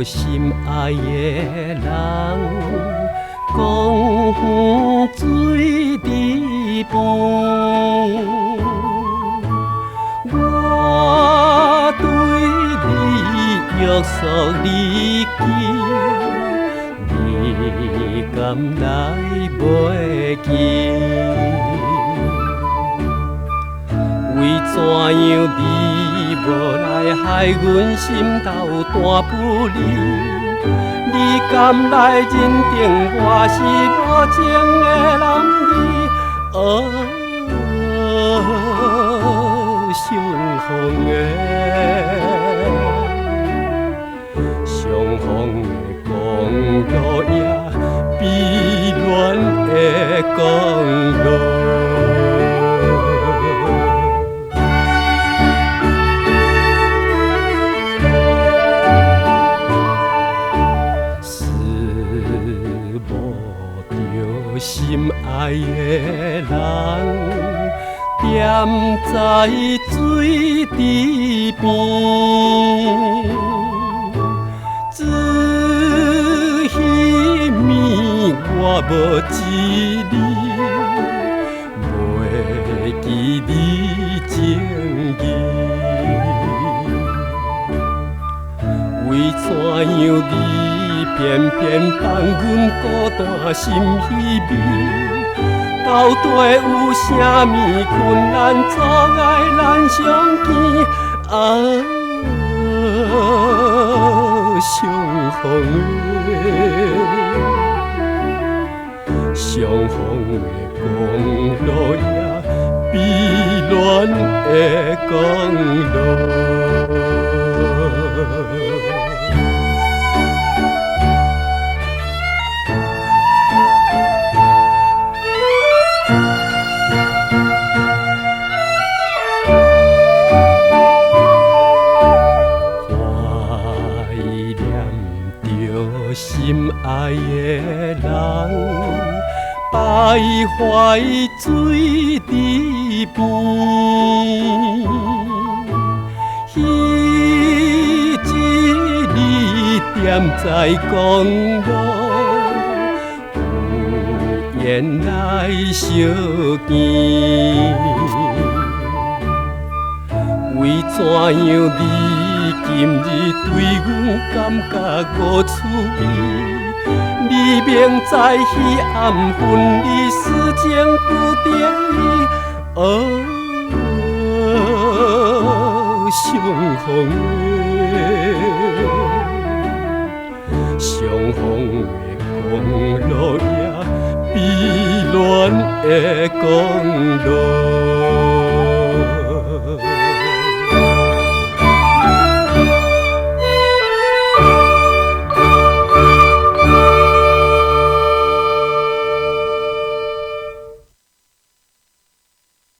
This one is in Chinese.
心爱的人，讲远水伫边。我对你约束你记，你敢来袂记？为怎样你无来害阮心头大不离？你敢来认定我是无情的男儿？相逢的，相逢的公路也比恋的公路。心爱的人，踮在水池边，只彼暝我无一字，袂记你情意。为怎样你偏偏放阮孤单心稀微？到底有啥物困难阻碍咱相见？相逢的公路也比恋的公路。心爱的人，徘徊水池边，彼一日踮在公路，有缘来相见。为怎样你今日对阮感觉无趣味？你明知彼暗分离事情不得已，相逢的公路也比恋的公路。